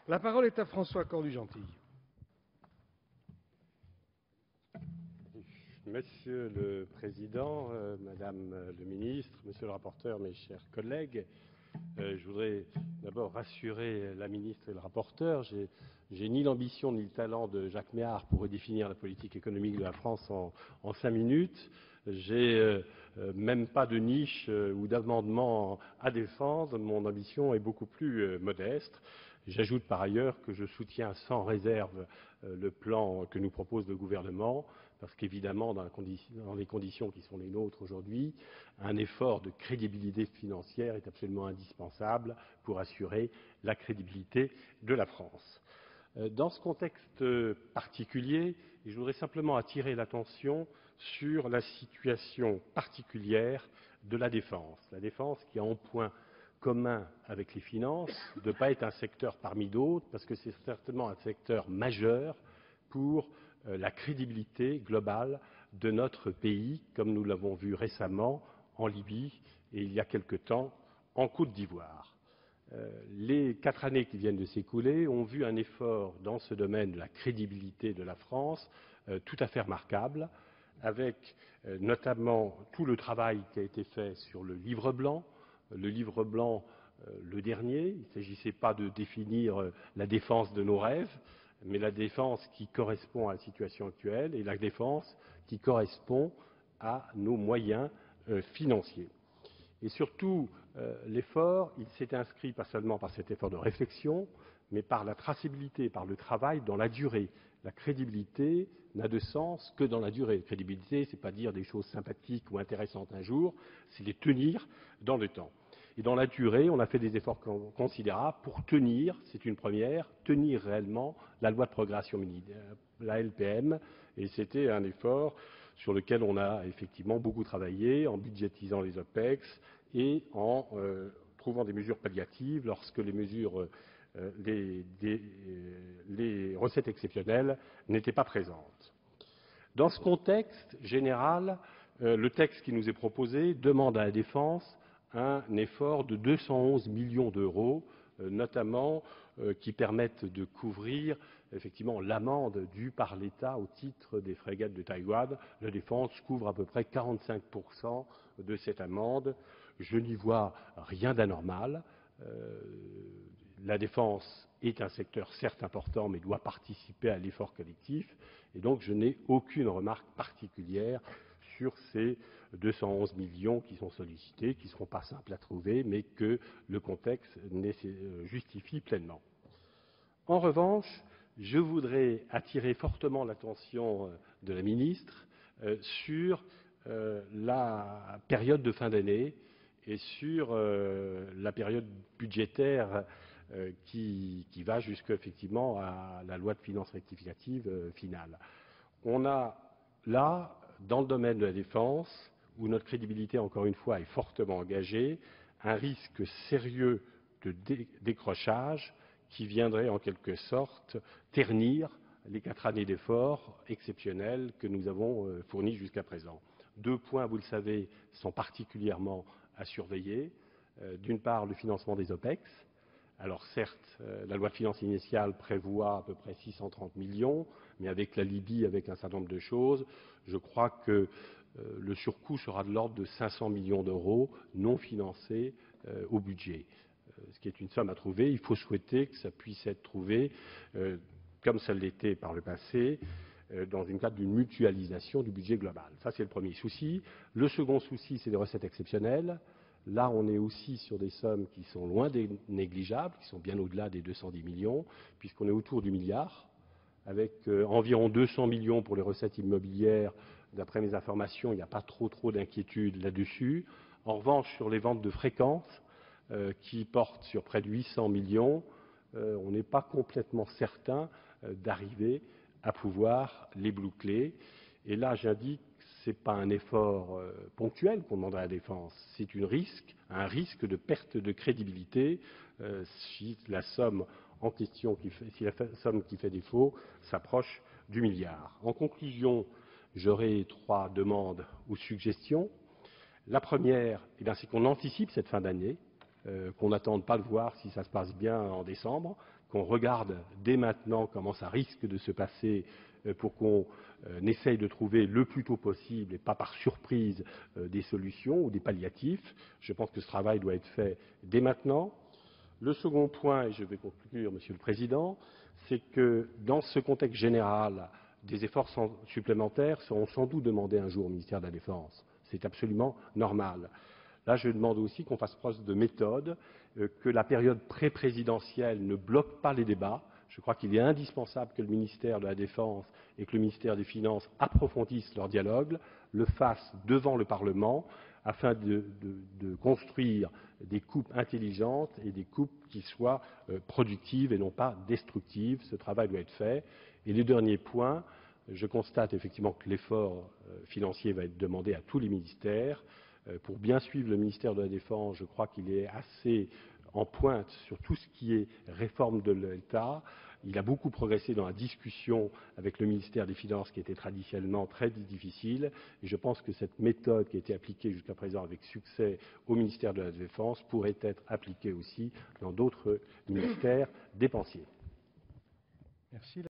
La parole est à François Cornu-Gentille. Monsieur le Président, Madame le Ministre, Monsieur le rapporteur, mes chers collègues, je voudrais d'abord rassurer la Ministre et le rapporteur. J'ai ni l'ambition ni le talent de Jacques Méhard pour redéfinir la politique économique de la France en 5 minutes. J'ai même pas de niche ou d'amendement à défendre. Mon ambition est beaucoup plus modeste. J'ajoute par ailleurs que je soutiens sans réserve le plan que nous propose le gouvernement, parce qu'évidemment, dans les conditions qui sont les nôtres aujourd'hui, un effort de crédibilité financière est absolument indispensable pour assurer la crédibilité de la France. Dans ce contexte particulier, je voudrais simplement attirer l'attention sur la situation particulière de la défense. La défense qui a un point commun avec les finances, de ne pas être un secteur parmi d'autres, parce que c'est certainement un secteur majeur pour la crédibilité globale de notre pays, comme nous l'avons vu récemment en Libye et il y a quelque temps en Côte d'Ivoire. Les 4 années qui viennent de s'écouler ont vu un effort dans ce domaine de la crédibilité de la France tout à fait remarquable, avec notamment tout le travail qui a été fait sur le livre blanc. Le livre blanc, le dernier, il ne s'agissait pas de définir la défense de nos rêves, mais la défense qui correspond à la situation actuelle et la défense qui correspond à nos moyens financiers. Et surtout, l'effort, il s'est inscrit pas seulement par cet effort de réflexion, mais par la traçabilité, par le travail dans la durée. La crédibilité n'a de sens que dans la durée. La crédibilité, ce n'est pas dire des choses sympathiques ou intéressantes un jour, c'est les tenir dans le temps. Et dans la durée, on a fait des efforts considérables pour tenir, c'est une première, tenir réellement la loi de programmation militaire, la LPM, et c'était un effort sur lequel on a effectivement beaucoup travaillé en budgétisant les OPEX et en trouvant des mesures palliatives lorsque les mesures, les recettes exceptionnelles n'étaient pas présentes. Dans ce contexte général, le texte qui nous est proposé demande à la défense un effort de 211 millions d'euros, notamment qui permettent de couvrir effectivement l'amende due par l'État au titre des frégates de Taïwan. La défense couvre à peu près 45% de cette amende. Je n'y vois rien d'anormal. La défense est un secteur certes important, mais doit participer à l'effort collectif. Et donc je n'ai aucune remarque particulière sur ces 211 millions qui sont sollicités, qui ne seront pas simples à trouver, mais que le contexte justifie pleinement. En revanche, je voudrais attirer fortement l'attention de la ministre sur la période de fin d'année et sur la période budgétaire qui va jusqu'effectivement à la loi de finances rectificative finale. On a là, dans le domaine de la défense, où notre crédibilité, encore une fois, est fortement engagée, un risque sérieux de décrochage qui viendrait en quelque sorte ternir les 4 années d'efforts exceptionnels que nous avons fournis jusqu'à présent. 2 points, vous le savez, sont particulièrement à surveiller. D'une part, le financement des OPEX. Alors certes, la loi de finances initiale prévoit à peu près 630 millions, mais avec la Libye, avec un certain nombre de choses, je crois que le surcoût sera de l'ordre de 500 millions d'euros non financés au budget, ce qui est une somme à trouver. Il faut souhaiter que ça puisse être trouvé, comme ça l'était par le passé, dans une cadre d'une mutualisation du budget global. Ça, c'est le premier souci. Le second souci, c'est les recettes exceptionnelles. Là, on est aussi sur des sommes qui sont loin des négligeables, qui sont bien au-delà des 210 millions, puisqu'on est autour du milliard, avec environ 200 millions pour les recettes immobilières. D'après mes informations, il n'y a pas trop d'inquiétude là-dessus. En revanche, sur les ventes de fréquences, qui portent sur près de 800 millions, on n'est pas complètement certain d'arriver à pouvoir les boucler. Et là, j'indique, ce n'est pas un effort ponctuel qu'on demande à la défense, c'est un risque de perte de crédibilité si la somme en question, si la somme qui fait défaut s'approche du milliard. En conclusion, j'aurai 3 demandes ou suggestions. La première, c'est qu'on anticipe cette fin d'année, qu'on n'attende pas de voir si ça se passe bien en décembre, qu'on regarde dès maintenant comment ça risque de se passer pour qu'on essaye de trouver le plus tôt possible et pas par surprise des solutions ou des palliatifs. Je pense que ce travail doit être fait dès maintenant. Le second point, et je vais conclure, Monsieur le Président, c'est que dans ce contexte général, des efforts supplémentaires seront sans doute demandés un jour au ministère de la Défense. C'est absolument normal. Là, je demande aussi qu'on fasse preuve de méthode, que la période pré-présidentielle ne bloque pas les débats. Je crois qu'il est indispensable que le ministère de la Défense et que le ministère des Finances approfondissent leur dialogue, le fassent devant le Parlement, afin de construire des coupes intelligentes et des coupes qui soient productives et non pas destructives. Ce travail doit être fait. Et le dernier point, je constate effectivement que l'effort financier va être demandé à tous les ministères. Pour bien suivre le ministère de la Défense, je crois qu'il est assez en pointe sur tout ce qui est réforme de l'État. Il a beaucoup progressé dans la discussion avec le ministère des Finances, qui était traditionnellement très difficile. Et je pense que cette méthode qui a été appliquée jusqu'à présent avec succès au ministère de la Défense pourrait être appliquée aussi dans d'autres ministères dépensiers. Merci.